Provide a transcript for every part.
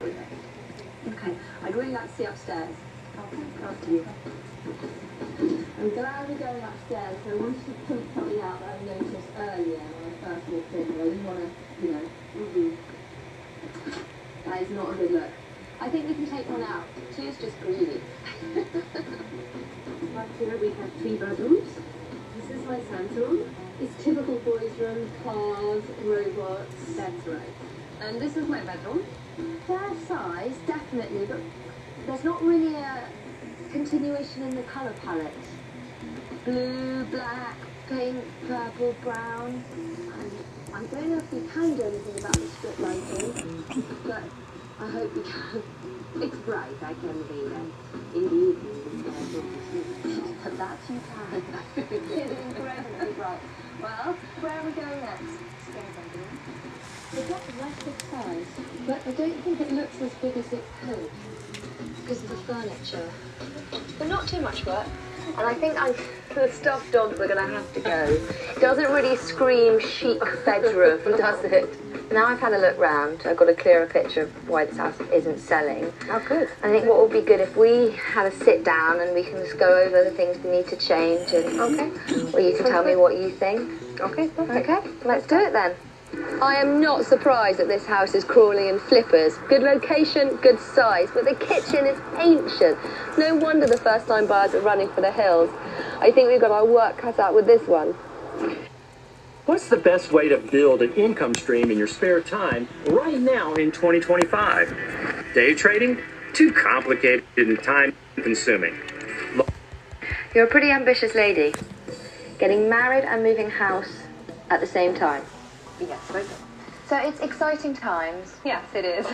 Okay, I'd really like to see upstairs. After you. I'm glad we're going upstairs, so I wanted to point something out that I noticed earlier when I first walked in. I didn't want to, that is not a good look. I think we can take one out. Two's just greedy. Right here we have 3 bedrooms. This is my son's room. It's typical boys' room, cars, robots. That's right. And this is my bedroom. Fair size, definitely, but there's not really a continuation in the colour palette. Blue, black, pink, purple, brown. And I don't know if we can do anything about the strip lighting, but I hope we can. It's bright, I can be in the evening. But that you can. It's incredibly bright. Well, where are we going next? It's not right big size, but I don't think it looks as big as it could because of the furniture. But not too much work. And I think the stuffed dogs are going to have to go. It doesn't really scream chic bedroom, does it? Now I've had a look round, I've got a clearer picture of why this house isn't selling. Oh, good. I think what would be good if we had a sit down and we can just go over the things we need to change and or you can tell me what you think. Okay, perfect. Okay, let's do it then. I am not surprised that this house is crawling in flippers. Good location, good size, but the kitchen is ancient. No wonder the first-time buyers are running for the hills. I think we've got our work cut out with this one. What's the best way to build an income stream in your spare time right now in 2025? Day trading? Too complicated and time-consuming. You're a pretty ambitious lady. Getting married and moving house at the same time. Yes, very good. So it's exciting times. Yes, it is.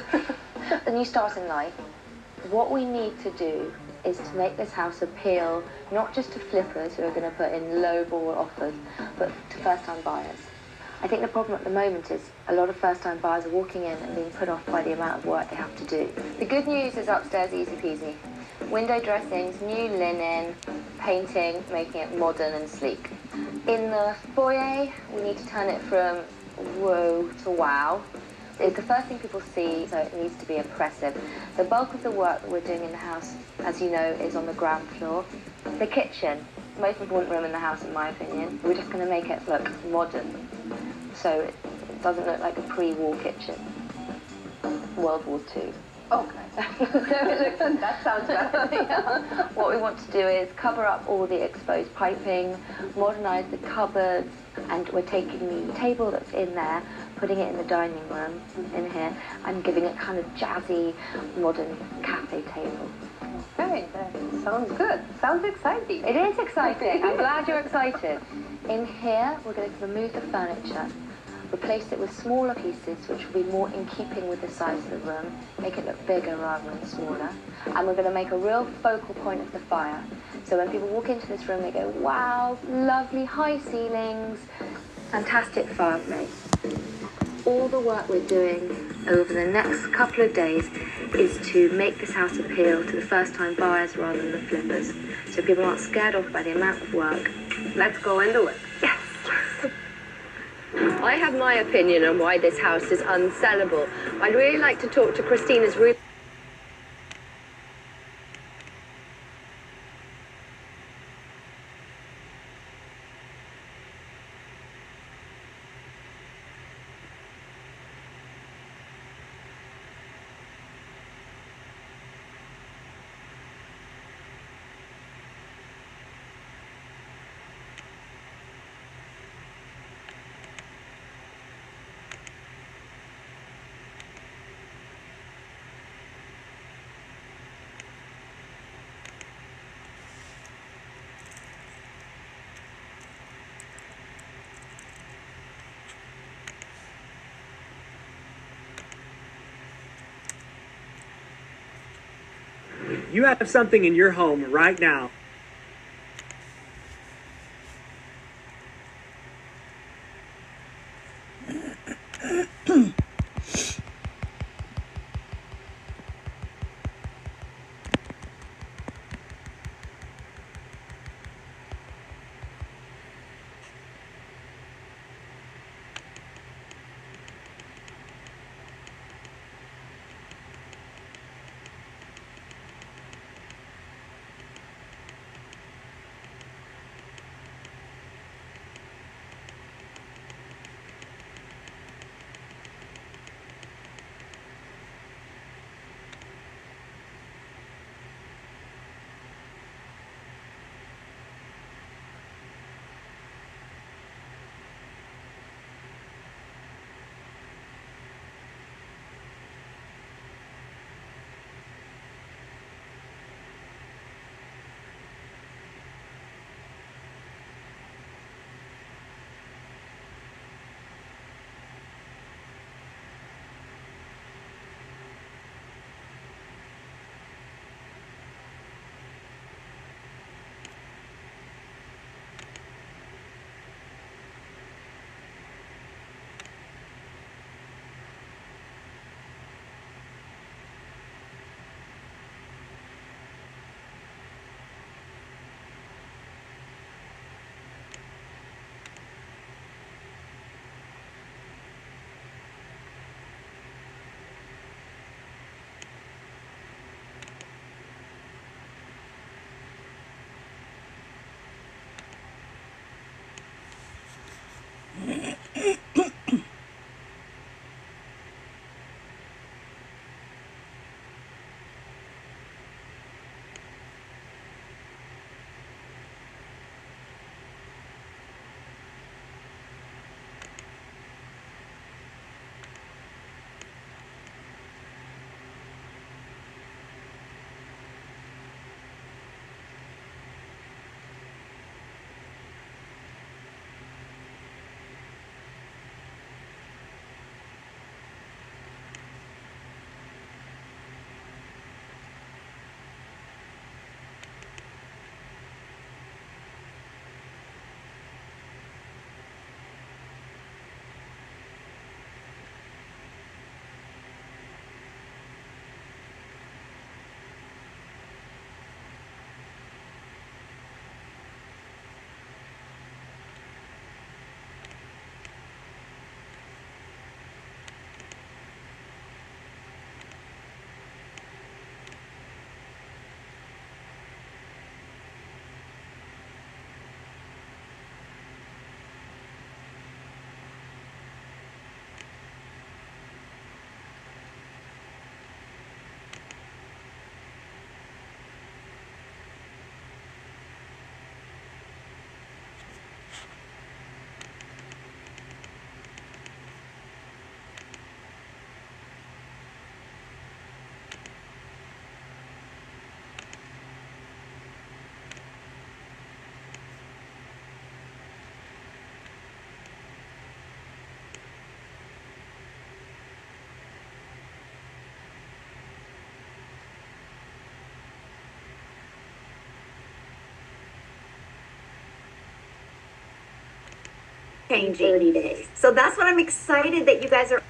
A new start in life. What we need to do is to make this house appeal not just to flippers who are going to put in lowball offers, but to first-time buyers. I think the problem at the moment is a lot of first-time buyers are walking in and being put off by the amount of work they have to do. The good news is upstairs easy peasy. Window dressings, new linen, painting, making it modern and sleek. In the foyer, we need to turn it from whoa to wow. It's the first thing people see, so it needs to be impressive. The bulk of the work that we're doing in the house, as you know, is on the ground floor. The kitchen, most important room in the house in my opinion. We're just going to make it look modern, so it doesn't look like a pre-war kitchen. World War II. Okay. That sounds better. Yeah. What we want to do is cover up all the exposed piping, modernise the cupboards, and we're taking the table that's in there, putting it in the dining room in here, and giving it kind of jazzy, modern cafe table. Okay, that sounds good. Sounds exciting. It is exciting. I'm glad you're excited. In here, we're going to remove the furniture, replace it with smaller pieces which will be more in keeping with the size of the room, make it look bigger rather than smaller, and we're going to make a real focal point of the fire. So when people walk into this room they go, wow, lovely high ceilings, fantastic fireplace. All the work we're doing over the next couple of days is to make this house appeal to the first-time buyers rather than the flippers, so people aren't scared off by the amount of work. Let's go and do it. Yes! I have my opinion on why this house is unsellable. I'd really like to talk to Christina's room. You have something in your home right now. changing 30 days. So that's what I'm excited that you guys are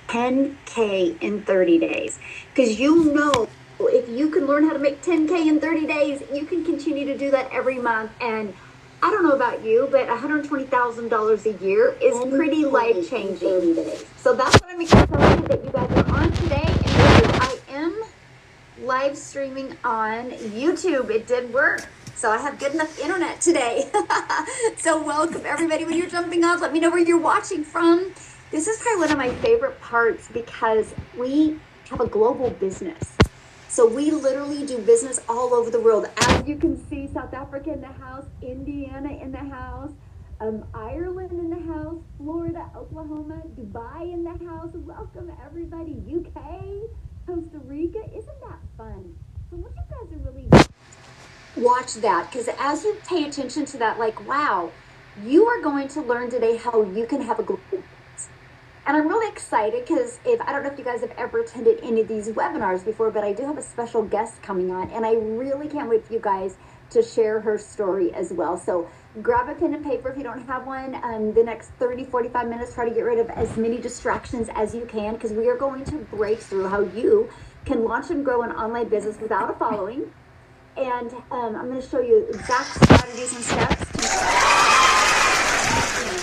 10K in 30 days. Because you know, if you can learn how to make 10K in 30 days, you can continue to do that every month. And I don't know about you, but $120,000 a year is pretty life-changing. So that's what I'm excited that you guys are on today. And I am live streaming on YouTube. It did work. So I have good enough internet today. So welcome everybody. When you're jumping on, let me know where you're watching from. This is probably one of my favorite parts because we have a global business. So we literally do business all over the world. As you can see, South Africa in the house, Indiana in the house, Ireland in the house, Florida, Oklahoma, Dubai in the house. Welcome everybody. UK, Costa Rica. Isn't that fun? So what you guys are really watch that, because as you pay attention to that, like, wow, you are going to learn today how you can have a global business. And I'm really excited because I don't know if you guys have ever attended any of these webinars before, but I do have a special guest coming on, and I really can't wait for you guys to share her story as well. So grab a pen and paper if you don't have one. The next 30-45 minutes, try to get rid of as many distractions as you can, because we are going to break through how you can launch and grow an online business without a following. And I'm going to show you exact strategies and steps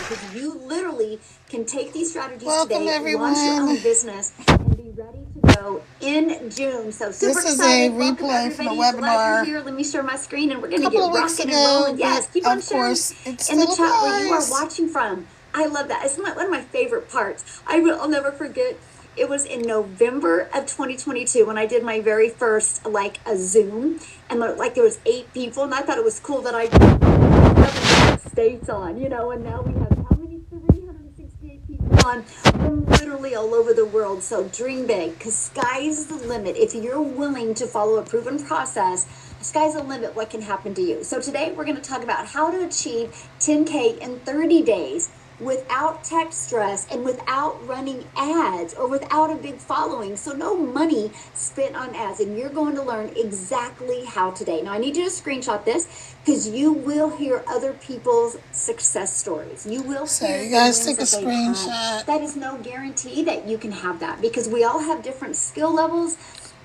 because you literally can take these strategies today, everyone. launch your own business, and be ready to go in June. So super this is excited. a replay from the webinar. Here. Let me share my screen, and we're going to get rocking and rolling. Yes, keep on sharing in the chat where you are watching from. I love that. It's one of my favorite parts. I'll never forget. It was in November of 2022 when I did my very first, a Zoom, and there was 8 people, and I thought it was cool that I had states on, and now we have how many? 368 people on from literally all over the world. So dream big, because sky's the limit. If you're willing to follow a proven process, sky's the limit what can happen to you. So today we're going to talk about how to achieve 10K in 30 days without tech stress and without running ads or without a big following. So no money spent on ads, and you're going to learn exactly how today. Now I need you to screenshot this because you will hear other people's success stories. You will hear you guys take a screenshot. That is no guarantee that you can have that, because we all have different skill levels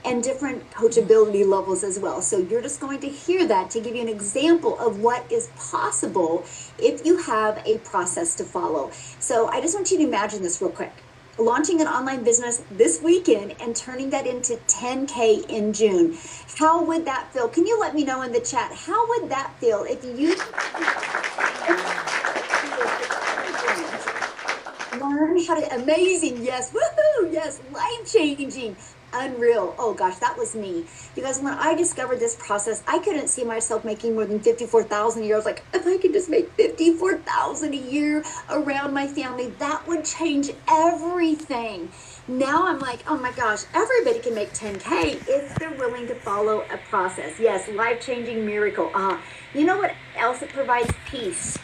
and different coachability levels as well. So you're just going to hear that to give you an example of what is possible if you have a process to follow. So I just want you to imagine this real quick. Launching an online business this weekend and turning that into 10K in June. How would that feel? Can you let me know in the chat? How would that feel if you learn how to, amazing, yes, woohoo, yes, life-changing, unreal. Oh gosh, that was me. You guys, when I discovered this process, I couldn't see myself making more than $54,000 a year. I was like, if I could just make $54,000 a year around my family, that would change everything. Now I'm like, oh my gosh, everybody can make 10K if they're willing to follow a process. Yes, life-changing miracle. You know what else? It provides peace.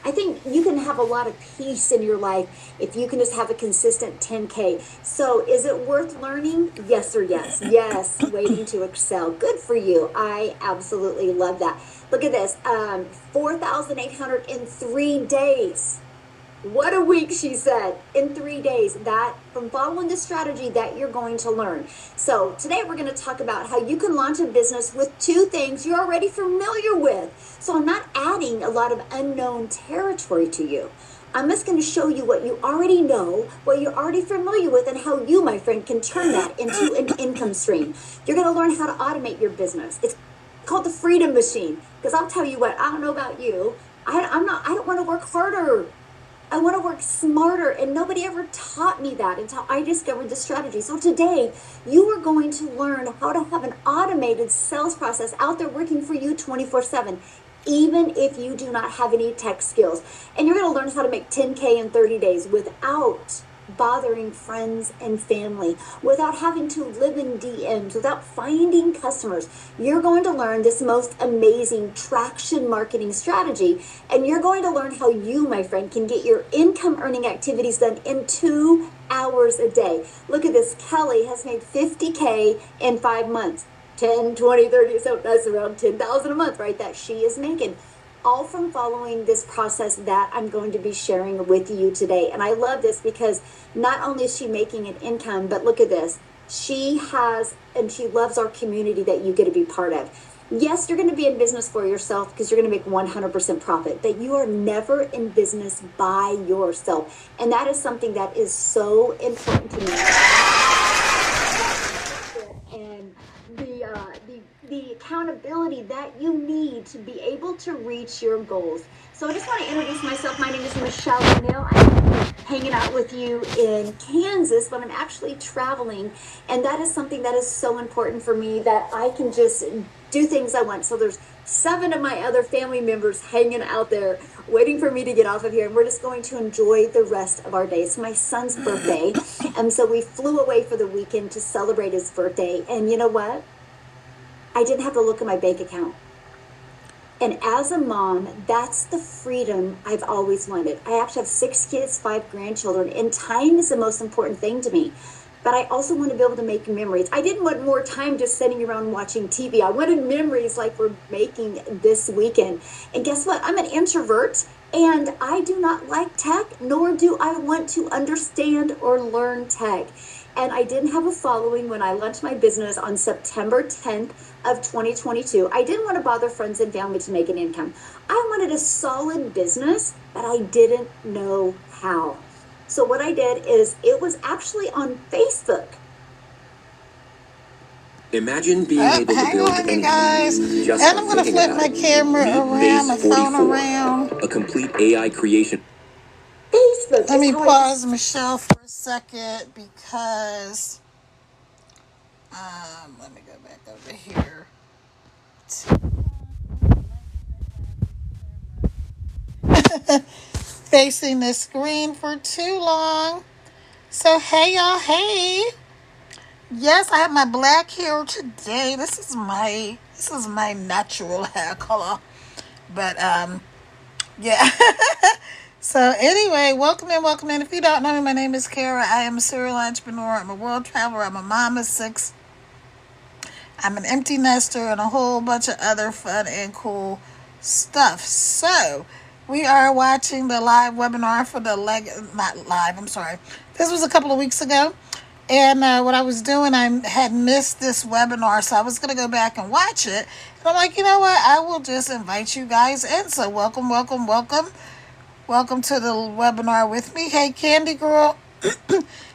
I think you can have a lot of peace in your life if you can just have a consistent 10K. So is it worth learning? Yes or yes? Yes, waiting to excel. Good for you. I absolutely love that. Look at this, 4,800 in 3 days. What a week, she said, in 3 days. That from following the strategy that you're going to learn. So today we're going to talk about how you can launch a business with 2 things you're already familiar with. So I'm not adding a lot of unknown territory to you. I'm just going to show you what you already know, what you're already familiar with, and how you, my friend, can turn that into an income stream. You're going to learn how to automate your business. It's called the Freedom Machine. Because I'll tell you what, I don't know about you. I don't want to work harder. I want to work smarter, and nobody ever taught me that until I discovered the strategy. So today, you are going to learn how to have an automated sales process out there working for you 24/7, even if you do not have any tech skills. And you're going to learn how to make 10K in 30 days without bothering friends and family, without having to live in DMs, without finding customers. You're going to learn this most amazing traction marketing strategy, and you're going to learn how you, my friend, can get your income earning activities done in 2 hours a day. Look at this. Kelly has made 50K in 5 months. 10, 20, 30, so that's around 10,000 a month, right? That she is making. all from following this process that I'm going to be sharing with you today. And I love this because not only is she making an income, but look at this. She has, and she loves our community that you get to be part of. Yes, you're going to be in business for yourself because you're going to make 100% profit, but you are never in business by yourself. And that is something that is so important to me. And the accountability that you need to be able to reach your goals. So I just want to introduce myself. My name is Michelle O'Neill. I'm hanging out with you in Kansas, but I'm actually traveling. And that is something that is so important for me, that I can just do things I want. So there's 7 of my other family members hanging out there waiting for me to get off of here, and we're just going to enjoy the rest of our day. It's my son's birthday, and so we flew away for the weekend to celebrate his birthday. And you know what? I didn't have to look at my bank account. And as a mom, that's the freedom I've always wanted. I actually have 6 kids, 5 grandchildren, and time is the most important thing to me. But I also want to be able to make memories. I didn't want more time just sitting around watching TV. I wanted memories like we're making this weekend. And guess what? I'm an introvert, and I do not like tech, nor do I want to understand or learn tech. And I didn't have a following when I launched my business on September 10th of 2022. I didn't want to bother friends and family to make an income. I wanted a solid business, but I didn't know how. So what I did is, it was actually on Facebook. Imagine being able to Hang build on, you anything guys. just And by I'm going to thinking flip about my it. camera Meet around, my Base phone 44, around. a complete AI creation. Facebook. Let me is how I pause Michelle for a second because, let me go back over here. Facing the screen for too long. So hey y'all, hey. Yes, I have my black hair today. This is my natural hair color. But yeah. So anyway, welcome in. If you don't know me, my name is Kara. I am a serial entrepreneur. I'm a world traveler. I'm a mom of 6. I'm an empty nester and a whole bunch of other fun and cool stuff. So we are watching the live webinar for the not live, I'm sorry. This was a couple of weeks ago. And what I was doing, I had missed this webinar, so I was going to go back and watch it. And I'm like, you know what? I will just invite you guys in. So welcome. Welcome to the webinar with me. Hey, Candy Girl,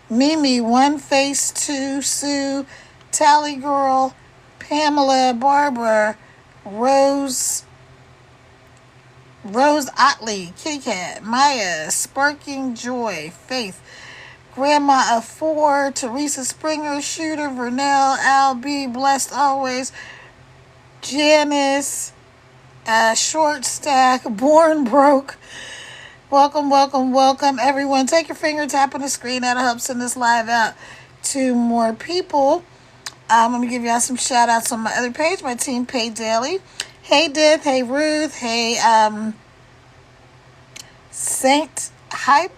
Mimi, One Face 2, Sue, Tally Girl, Pamela, Barbara, Rose Otley, Kitty Cat, Maya, Sparking Joy, Faith, Grandma of 4, Teresa Springer, Shooter, Vernell, Al B, Blessed Always, Janice, Short Stack, Born Broke. Welcome, everyone. Take your finger, tap on the screen. That'll help send this live out to more people. I'm going to give y'all some shout outs on my other page, my Team Pay Daily. Hey, Dith. Hey, Ruth. Hey, Saint Hype.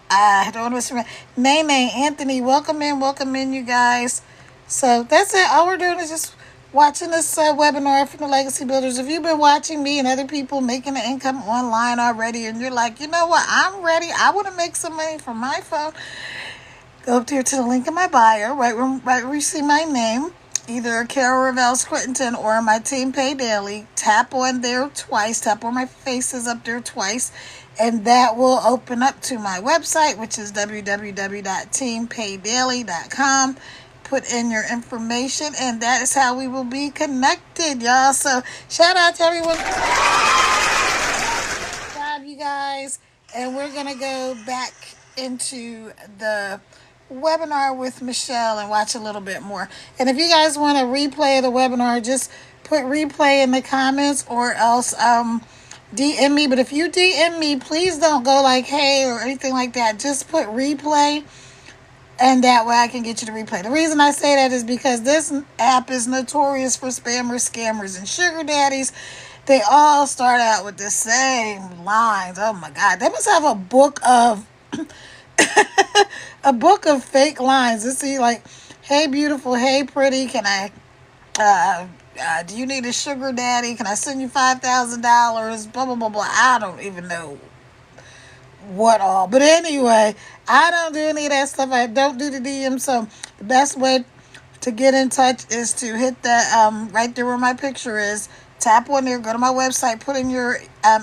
I don't know what's Nene, Anthony. Welcome in, you guys. So that's it. All we're doing is just watching this webinar from the Legacy Builders. If you've been watching me and other people making an income online already, and you're like, you know what, I'm ready, I want to make some money from my phone, go up here to the link in my bio, right where you see my name, either Carol Ravel Scrittenton or my Team Pay Daily. Tap on there twice, tap on my faces up there twice, and that will open up to my website, which is www.teampaydaily.com. Put in your information, and that is how we will be connected, y'all. So shout out to everyone. Good job, you guys. And we're gonna go back into the webinar with Michelle and watch a little bit more. And if you guys want to replay the webinar, just put replay in the comments, or else DM me. But if you DM me, please don't go like hey or anything like that. Just put replay, and that way I can get you to replay. The reason I say that is because this app is notorious for spammers, scammers, and sugar daddies. They all start out with the same lines. Oh my God. They must have a book of a book of fake lines. Let's see, like, hey beautiful, hey pretty, can I do you need a sugar daddy? Can I send you $5,000? Blah, blah, blah, blah. I don't even know what all. But anyway, I don't do any of that stuff. I don't do the DM. So the best way to get in touch is to hit that right there where my picture is. Tap on there, go to my website, put in your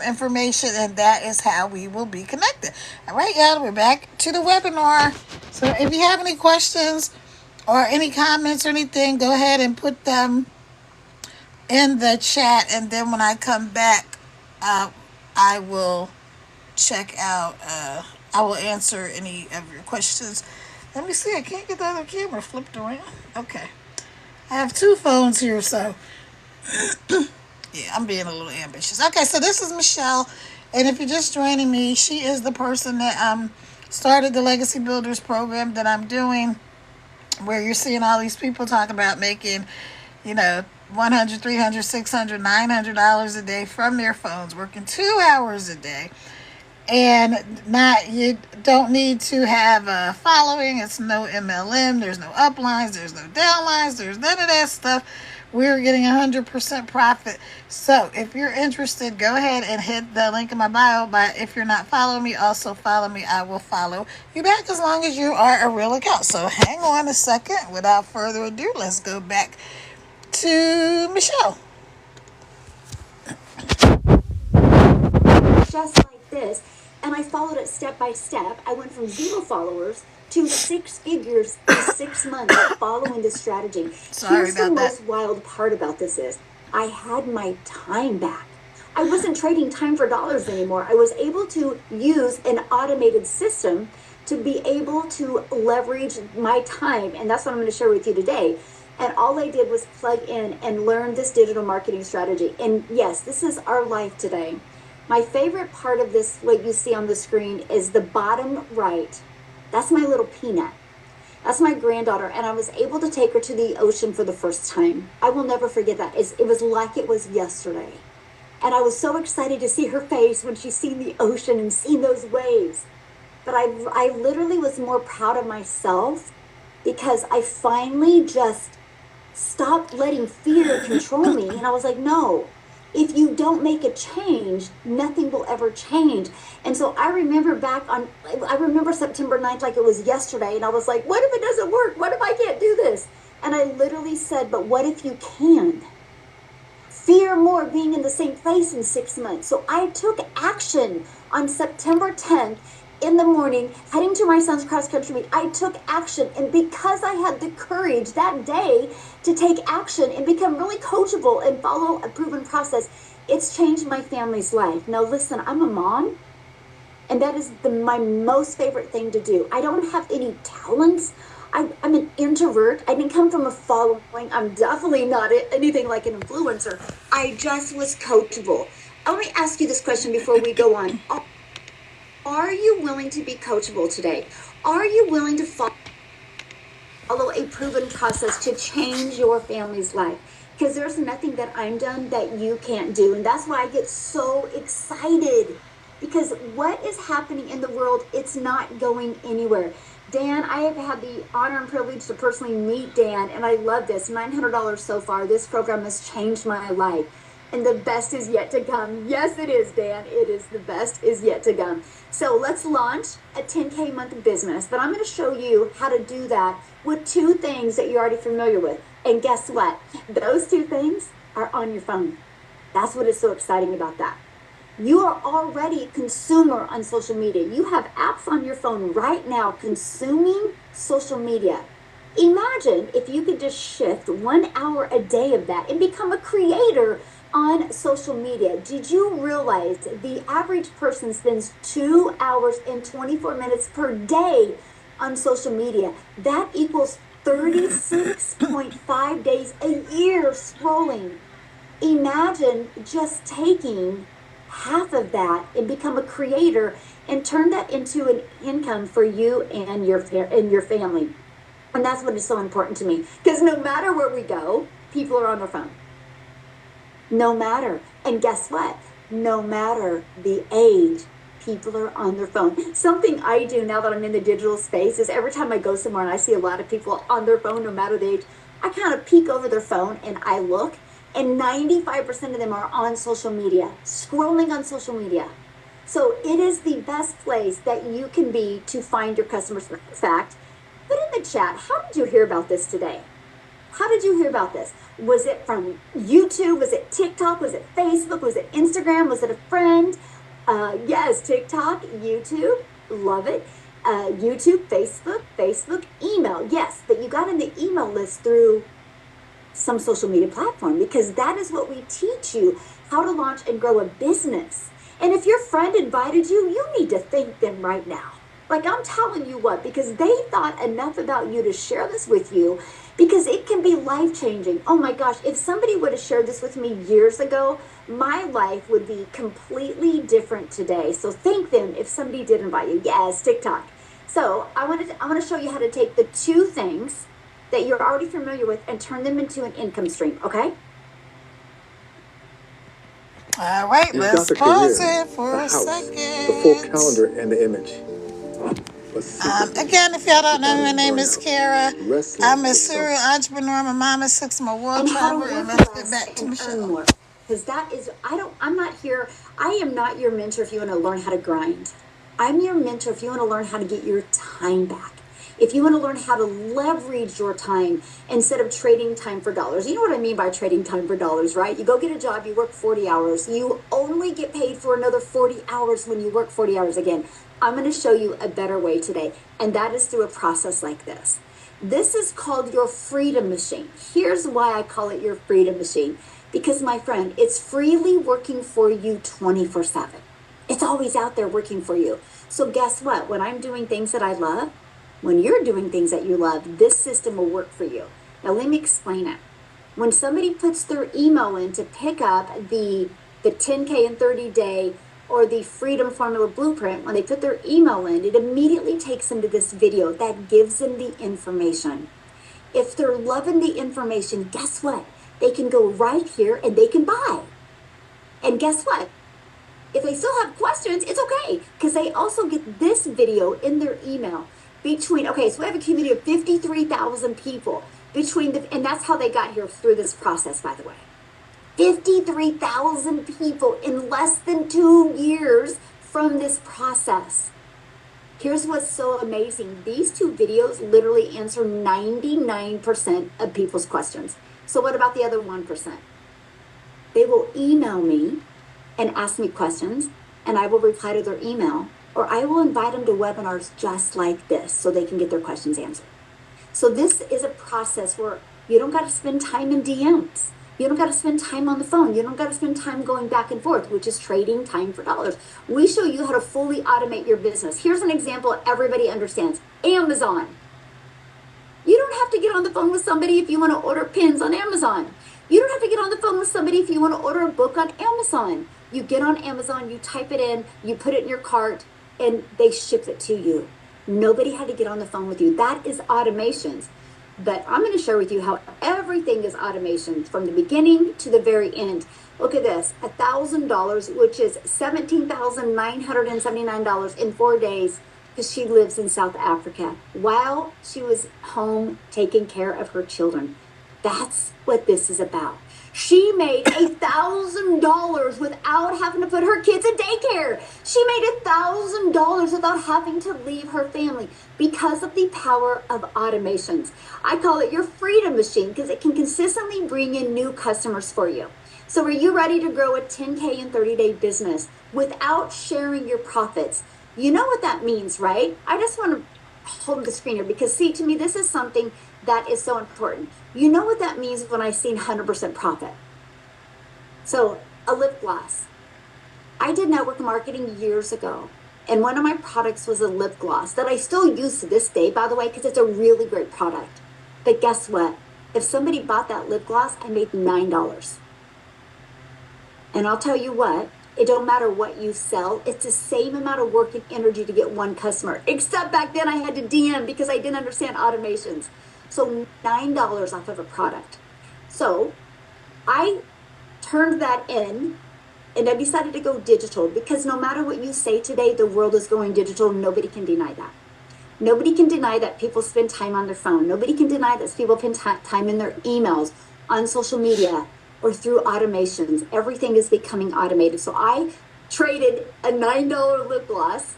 information, and that is how we will be connected. All right, y'all, we're back to the webinar. So if you have any questions or any comments or anything, go ahead and put them in the chat, and then when I come back, I will check out, I will answer any of your questions. Let me see, I can't get the other camera flipped around. Okay. I have two phones here, so yeah, I'm being a little ambitious. Okay, so this is Michelle, and if you're just joining me, she is the person that started the Legacy Builders program that I'm doing, where you're seeing all these people talk about making, $100, $300, $600, $900 a day from their phones, working 2 hours a day. And you don't need to have a following. It's no MLM. There's no uplines. There's no downlines. There's none of that stuff. We're getting 100% profit. So if you're interested, go ahead and hit the link in my bio. But if you're not following me, also follow me. I will follow you back as long as you are a real account. So hang on a second. Without further ado, let's go back to Michelle. Just like this. And I followed it step by step. I went from 0 followers to 6 figures in 6 months following this strategy. Sorry Here's about the that. most wild part about this is I had my time back. I wasn't trading time for dollars anymore. I was able to use an automated system to be able to leverage my time. And that's what I'm going to share with you today. And all I did was plug in and learn this digital marketing strategy. And yes, this is our life today. My favorite part of this, what you see on the screen, is the bottom right. That's my little peanut. That's my granddaughter, and I was able to take her to the ocean for the first time. I will never forget that. It was like it was yesterday. And I was so excited to see her face when she seen the ocean and seen those waves. But I literally was more proud of myself because I finally just stopped letting fear control me. And I was like, no. If you don't make a change, nothing will ever change. And so I remember September 9th like it was yesterday, and I was like, what if it doesn't work? What if I can't do this? And I literally said, but what if you can? Fear more being in the same place in 6 months. So I took action on September 10th in the morning, heading to my son's cross-country meet. I took action, and because I had the courage that day to take action and become really coachable and follow a proven process, it's changed my family's life. Now listen, I'm a mom, and that is my most favorite thing to do. I don't have any talents. I'm an introvert. I didn't come from a following. I'm definitely not anything like an influencer. I just was coachable. Let me ask you this question before we go on. Are you willing to be coachable today? Are you willing to follow a proven process to change your family's life? Because there's nothing that I'm done that you can't do. And that's why I get so excited. Because what is happening in the world, it's not going anywhere. Dan, I have had the honor and privilege to personally meet Dan, and I love this. $900 so far. This program has changed my life. And the best is yet to come. Yes, it is, Dan. It is. The best is yet to come. So let's launch a 10K month business. But I'm going to show you how to do that with 2 things that you're already familiar with. And guess what? Those 2 things are on your phone. That's what is so exciting about that. You are already a consumer on social media. You have apps on your phone right now consuming social media. Imagine if you could just shift 1 hour a day of that and become a creator on social media. Did you realize the average person spends 2 hours and 24 minutes per day on social media? That equals 36.5 days a year scrolling. Imagine just taking half of that and become a creator and turn that into an income for you and your family. And that's what is so important to me, because no matter where we go, people are on their phone. No matter. And guess what? No matter the age, people are on their phone. Something I do now that I'm in the digital space is every time I go somewhere and I see a lot of people on their phone, no matter the age, I kind of peek over their phone and I look, And 95% of them are on social media, scrolling on social media. So it is the best place that you can be to find your customers. In fact, put in the chat, how did you hear about this today? How did you hear about this? Was it from YouTube? Was it TikTok? Was it Facebook? Was it Instagram? Was it a friend? Yes, TikTok, YouTube, love it. YouTube, Facebook, email, yes. But you got in the email list through some social media platform, because that is what we teach you, how to launch and grow a business. And if your friend invited you, you need to thank them right now. Like, I'm telling you what, because they thought enough about you to share this with you, because it can be life-changing. Oh my gosh, if somebody would have shared this with me years ago, my life would be completely different today. So thank them if somebody did invite you. Yes, TikTok. So I want to show you how to take the two things that you're already familiar with and turn them into an income stream, okay? All right, You've let's got the pause career, it for the a house, second. the full calendar, and the image. But secretly, Again, if y'all don't know, you my got name a is burnout, Kara. wrestling I'm a with serial something. entrepreneur. My mom is six. I'm a world And how to traveler. And work let's get less back to and Michelle. earn more. Because that is, I'm not here, I am not your mentor if you want to learn how to grind. I'm your mentor if you want to learn how to get your time back. If you want to learn how to leverage your time instead of trading time for dollars. You know what I mean by trading time for dollars, right? You go get a job, you work 40 hours. You only get paid for another 40 hours when you work 40 hours again. I'm going to show you a better way today, and that is through a process like this. This is called your freedom machine. Here's why I call it your freedom machine. Because, my friend, it's freely working for you 24/7. It's always out there working for you. So guess what? When I'm doing things that I love, when you're doing things that you love, this system will work for you. Now, let me explain it. When somebody puts their email in to pick up the 10K in 30 day or the Freedom Formula Blueprint, when they put their email in, it immediately takes them to this video that gives them the information. If they're loving the information, guess what? They can go right here and they can buy. And guess what? If they still have questions, it's okay, because they also get this video in their email. So we have a community of 53,000 people and that's how they got here through this process, by the way. 53,000 people in less than 2 years from this process. Here's what's so amazing. These two videos literally answer 99% of people's questions. So what about the other 1%? They will email me and ask me questions, and I will reply to their email, or I will invite them to webinars just like this so they can get their questions answered. So this is a process where you don't got to spend time in DMs. You don't got to spend time on the phone. You don't got to spend time going back and forth, which is trading time for dollars. We show you how to fully automate your business. Here's an example everybody understands. Amazon. You don't have to get on the phone with somebody if you want to order pins on Amazon. You don't have to get on the phone with somebody if you want to order a book on Amazon. You get on Amazon, you type it in, you put it in your cart, and they ship it to you. Nobody had to get on the phone with you. That is automations. But I'm going to share with you how everything is automation from the beginning to the very end. Look at this, $1,000, which is $17,979 in 4 days, because she lives in South Africa while she was home taking care of her children. That's what this is about. She made $1,000 without having to put her kids in daycare. She made $1,000 without having to leave her family because of the power of automations. I call it your freedom machine because it can consistently bring in new customers for you. So are you ready to grow a 10K in 30-day business without sharing your profits? You know what that means, right? I just want to hold the screen here because, see, to me, this is something that is so important. You know what that means when I see 100% profit. So a lip gloss. I did network marketing years ago, and one of my products was a lip gloss that I still use to this day, by the way, because it's a really great product. But guess what? If somebody bought that lip gloss, I made $9. And I'll tell you what, it don't matter what you sell. It's the same amount of work and energy to get one customer. Except back then I had to DM because I didn't understand automations. So $9 off of a product. So I turned that in and I decided to go digital because no matter what you say today, the world is going digital. Nobody can deny that. Nobody can deny that people spend time on their phone. Nobody can deny that people spend time in their emails, on social media, or through automations. Everything is becoming automated. So I traded a $9 lip gloss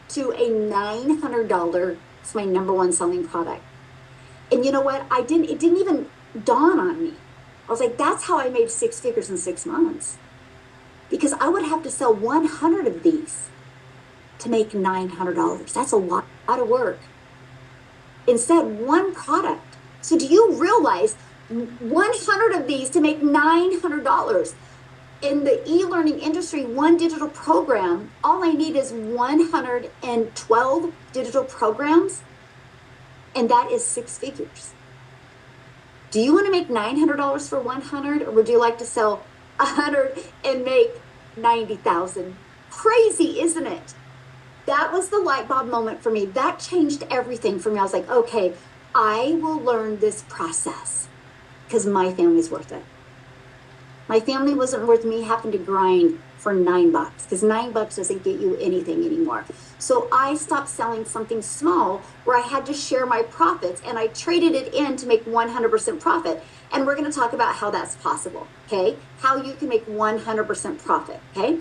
to a $900. It's my number one selling product. And you know what? It didn't even dawn on me. I was like, that's how I made 6 figures in 6 months. Because I would have to sell 100 of these to make $900. That's a lot of work. Instead, one product. So do you realize 100 of these to make $900? In the e-learning industry, one digital program, all I need is 112 digital programs, and that is 6 figures. Do you want to make $900 for 100, or would you like to sell 100 and make 90,000? Crazy, isn't it? That was the light bulb moment for me. That changed everything for me. I was like, okay, I will learn this process because my family's worth it. My family wasn't worth me having to grind for $9 because $9 doesn't get you anything anymore. So I stopped selling something small where I had to share my profits, and I traded it in to make 100% profit. And we're going to talk about how that's possible, okay? How you can make 100% profit, okay?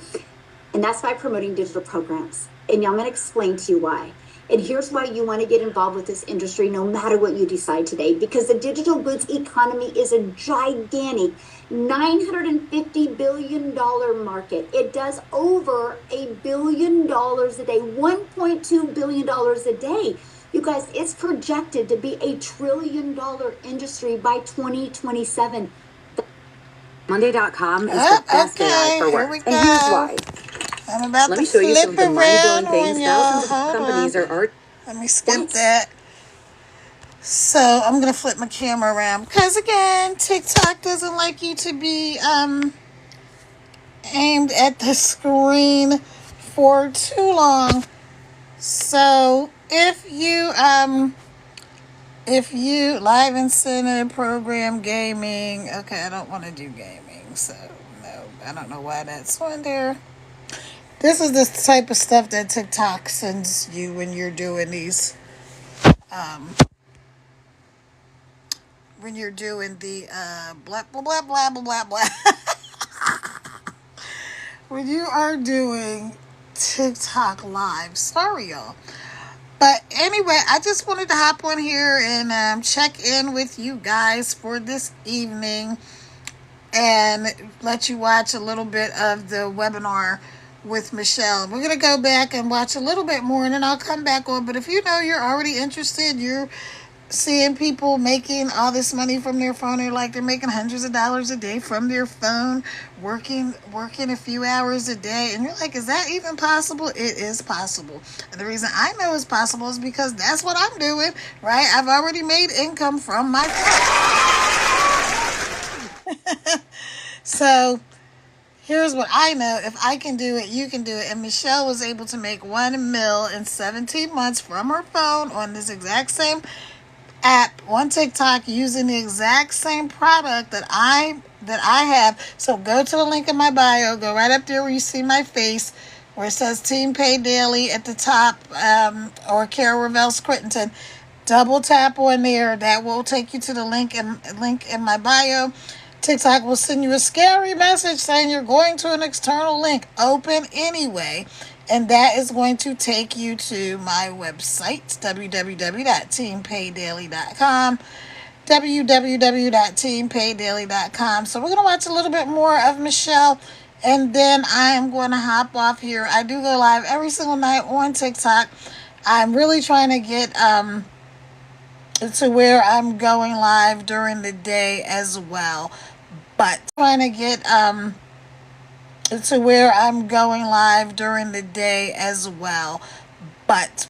And that's by promoting digital programs. And I'm going to explain to you why. And here's why you want to get involved with this industry no matter what you decide today. Because the digital goods economy is a gigantic $950 billion market. It does over $1 billion a day, $1.2 billion a day. You guys, it's projected to be $1 trillion industry by 2027. Monday.com is the best AI for work. And here's why. I'm about Let to me show you some of flip the around mind-blowing things on y'all. thousands of Hold companies on. are Let me skip that. So I'm gonna flip my camera around because again, TikTok doesn't like you to be aimed at the screen for too long. So if you live incentive program gaming, okay, I don't want to do gaming, so no, I don't know why that's on there. This is the type of stuff that TikTok sends you when you're doing these, when you're doing the blah blah blah blah blah blah blah. When you are doing TikTok live, sorry y'all. But anyway, I just wanted to hop on here and check in with you guys for this evening and let you watch a little bit of the webinar with Michelle. We're going to go back and watch a little bit more and then I'll come back on. But if you know you're already interested, you're seeing people making all this money from their phone. They're making hundreds of dollars a day from their phone, working a few hours a day. And you're like, is that even possible? It is possible. And the reason I know it's possible is because that's what I'm doing, right? I've already made income from my phone. So here's what I know. If I can do it, you can do it. And Michelle was able to make $1 million in 17 months from her phone on this exact same app on TikTok using the exact same product that I have. So go to the link in my bio. Go right up there where you see my face, where it says Team Pay Daily at the top, or Kara Revel Crittenton. Double tap on there. That will take you to the link in my bio. TikTok will send you a scary message saying you're going to an external link. Open anyway. And that is going to take you to my website, www.teampaydaily.com. www.teampaydaily.com. So we're going to watch a little bit more of Michelle. And then I am going to hop off here. I do go live every single night on TikTok. I'm really trying to get to where I'm going live during the day as well. But trying to get to where I'm going live during the day as well. But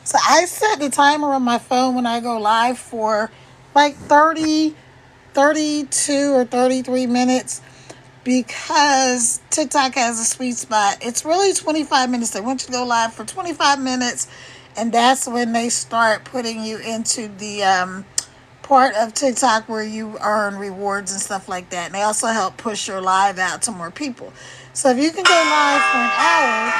so I set the timer on my phone when I go live for like 30, 32 or 33 minutes because TikTok has a sweet spot. It's really 25 minutes. They want you to go live for 25 minutes, and that's when they start putting you into the part of TikTok where you earn rewards and stuff like that. And they also help push your live out to more people. So if you can go live for an hour,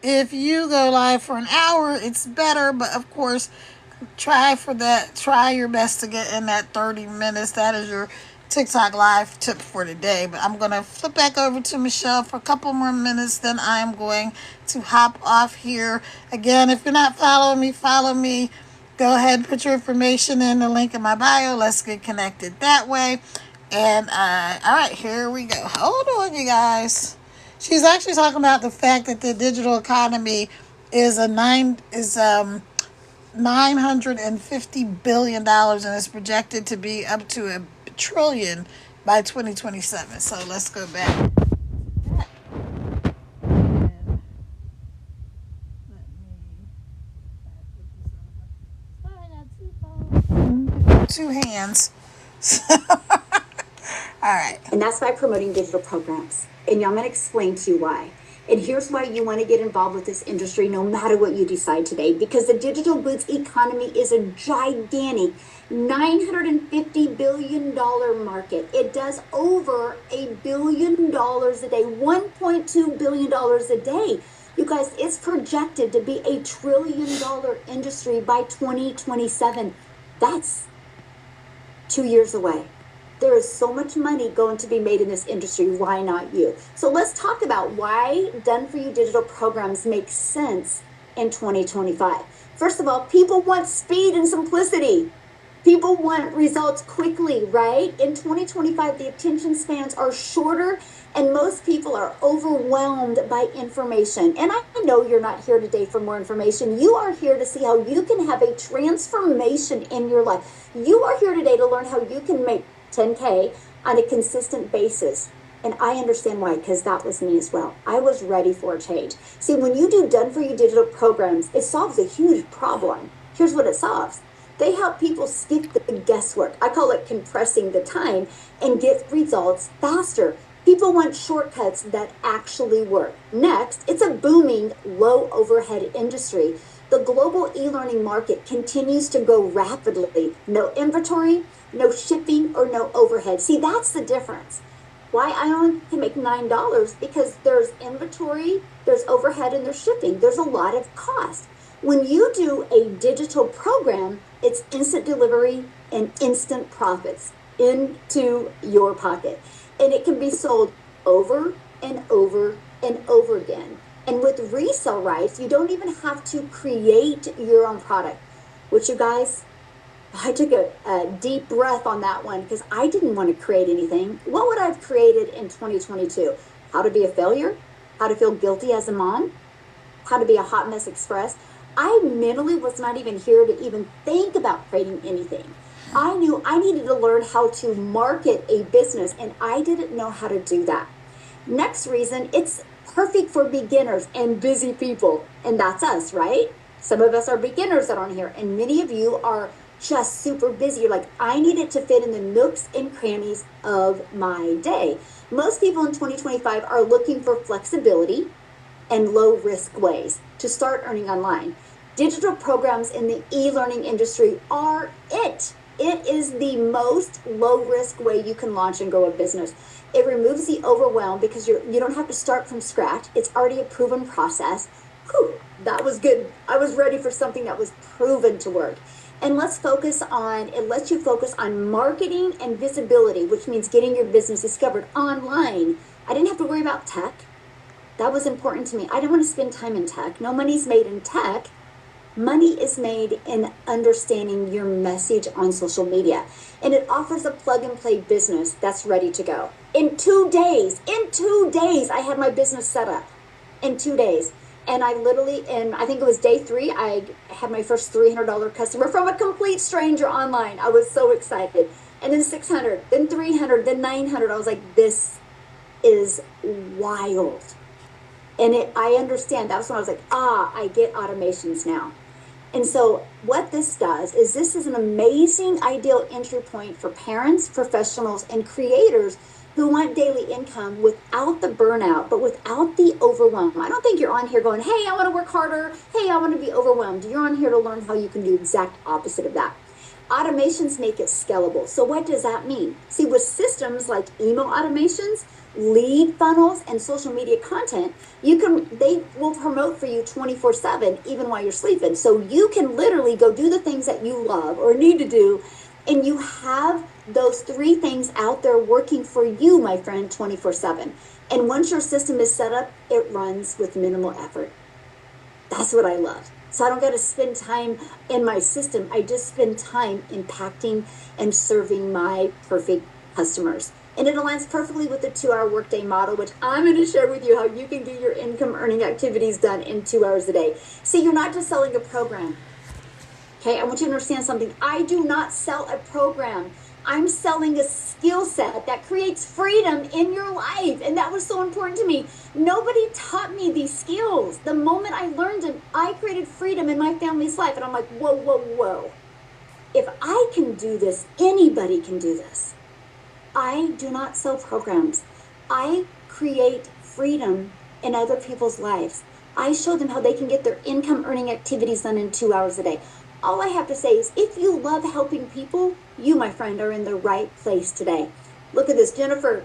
If you go live for an hour, it's better, but of course, try your best to get in that 30 minutes. That is your TikTok live tip for today. But I'm going to flip back over to Michelle for a couple more minutes, then I'm going to hop off here. Again, if you're not following me, follow me. Go ahead and put your information in the link in my bio. Let's get connected that way. And all right, here we go. Hold on, you guys. She's actually talking about the fact that the digital economy is $950 billion and is projected to be up to $1 trillion by 2027. So let's go back. Two hands. All right. And that's by promoting digital programs. And I'm going to explain to you why. And here's why you want to get involved with this industry no matter what you decide today. Because the digital goods economy is a gigantic $950 billion market. It does over $1 billion a day, $1.2 billion a day. You guys, it's projected to be $1 trillion industry by 2027. That's 2 years away. There is so much money going to be made in this industry. Why not you? So let's talk about why done-for-you digital programs make sense in 2025. First of all, people want speed and simplicity. People want results quickly, right? In 2025, the attention spans are shorter and most people are overwhelmed by information. And I know you're not here today for more information. You are here to see how you can have a transformation in your life. You are here today to learn how you can make 10K on a consistent basis. And I understand why, because that was me as well. I was ready for a change. See, when you do done-for-you digital programs, it solves a huge problem. Here's what it solves. They help people skip the guesswork. I call it compressing the time and get results faster. People want shortcuts that actually work. Next, it's a booming, low overhead industry. The global e-learning market continues to grow rapidly. No inventory, no shipping, or no overhead. See, that's the difference. Why I only can make $9? Because there's inventory, there's overhead, and there's shipping. There's a lot of cost. When you do a digital program, it's instant delivery and instant profits into your pocket. And it can be sold over and over and over again. And with resale rights, you don't even have to create your own product. Which, you guys, I took a deep breath on that one because I didn't want to create anything. What would I have created in 2022? How to be a failure? How to feel guilty as a mom? How to be a hot mess express? I mentally was not even here to even think about creating anything. I knew I needed to learn how to market a business, and I didn't know how to do that. Next reason, it's perfect for beginners and busy people, and that's us, right? Some of us are beginners that aren't here, and many of you are just super busy. You're like, I need it to fit in the nooks and crannies of my day. Most people in 2025 are looking for flexibility and low-risk ways to start earning online. Digital programs in the e-learning industry are it. It is the most low-risk way you can launch and grow a business. It removes the overwhelm because you don't have to start from scratch. It's already a proven process. Whew, that was good. I was ready for something that was proven to work. And it lets you focus on marketing and visibility, which means getting your business discovered online. I didn't have to worry about tech. That was important to me. I didn't want to spend time in tech. No money's made in tech. Money is made in understanding your message on social media. And it offers a plug-and-play business that's ready to go. In 2 days, I had my business set up. In 2 days. And I think it was day 3, I had my first $300 customer from a complete stranger online. I was so excited. And then 600, then 300, then 900. I was like, this is wild. And I understand. That was when I was like, I get automations now. And so what this does is this is an amazing ideal entry point for parents, professionals, and creators who want daily income without the burnout, but without the overwhelm. I don't think you're on here going, hey, I want to work harder. Hey, I want to be overwhelmed. You're on here to learn how you can do the exact opposite of that. Automations make it scalable. So what does that mean? See, with systems like email automations, lead funnels, and social media content, they will promote for you 24/7, even while you're sleeping. So you can literally go do the things that you love or need to do, and you have those 3 things out there working for you, my friend, 24/7. And once your system is set up, it runs with minimal effort. That's what I love. So I don't got to spend time in my system. I just spend time impacting and serving my perfect customers. And it aligns perfectly with the 2-hour workday model, which I'm going to share with you how you can get your income earning activities done in 2 hours a day. See, you're not just selling a program. Okay, I want you to understand something. I do not sell a program. I'm selling a skill set that creates freedom in your life. And that was so important to me. Nobody taught me these skills. The moment I learned them, I created freedom in my family's life. And I'm like, whoa, whoa, whoa. If I can do this, anybody can do this. I do not sell programs. I create freedom in other people's lives. I show them how they can get their income earning activities done in 2 hours a day. All I have to say is, if you love helping people, you, my friend, are in the right place today. Look at this, Jennifer.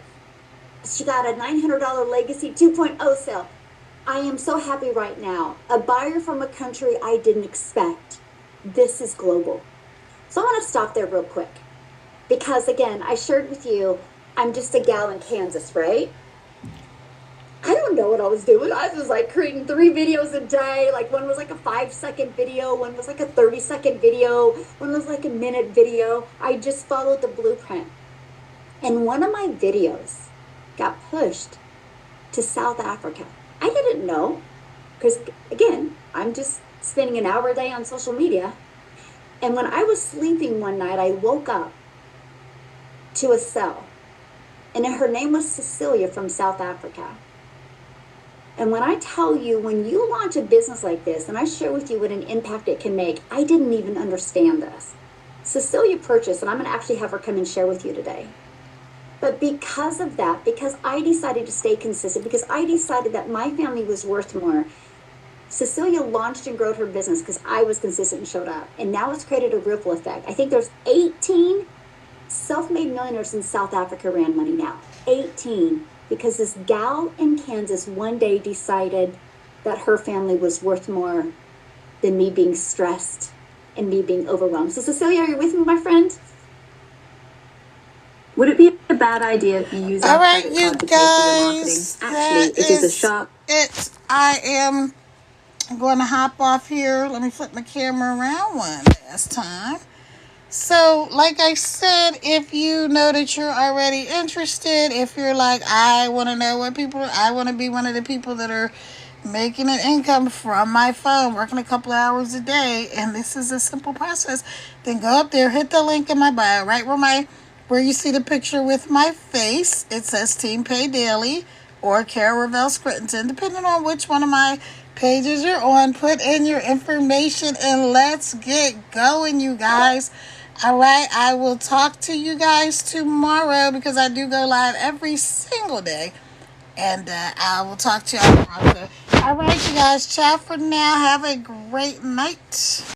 She got a $900 Legacy 2.0 sale. I am so happy right now. A buyer from a country I didn't expect. This is global. So I want to stop there real quick. Because again, I shared with you, I'm just a gal in Kansas, right? I don't know what I was doing. I was like creating 3 videos a day. Like one was like a 5-second video. One was like a 30-second video. One was like a minute video. I just followed the blueprint. And one of my videos got pushed to South Africa. I didn't know. Because again, I'm just spending an hour a day on social media. And when I was sleeping one night, I woke up to a cell. And her name was Cecilia from South Africa. And when I tell you, when you launch a business like this, and I share with you what an impact it can make, I didn't even understand this. Cecilia purchased, and I'm going to actually have her come and share with you today. But because of that, because I decided to stay consistent, because I decided that my family was worth more, Cecilia launched and grew her business because I was consistent and showed up. And now it's created a ripple effect. I think there's 18 self-made millionaires in South Africa ran money now. 18. Because this gal in Kansas one day decided that her family was worth more than me being stressed and me being overwhelmed. So Cecilia, are you with me, my friend? Would it be a bad idea if you use All our right, credit you card to pay for your marketing? guys, Actually, it is a shop. I am going to hop off here. Let me flip my camera around one last time. So, like I said, if you know that you're already interested, if you're like, I want to know what people, I want to be one of the people that are making an income from my phone, working a couple hours a day, and this is a simple process, then go up there, hit the link in my bio, right where you see the picture with my face. It says Team Pay Daily or Cara Ravel Scritton, depending on which one of my pages you're on. Put in your information and let's get going, you guys. All right, I will talk to you guys tomorrow because I do go live every single day. And I will talk to you all tomorrow. All right, you guys, ciao for now. Have a great night.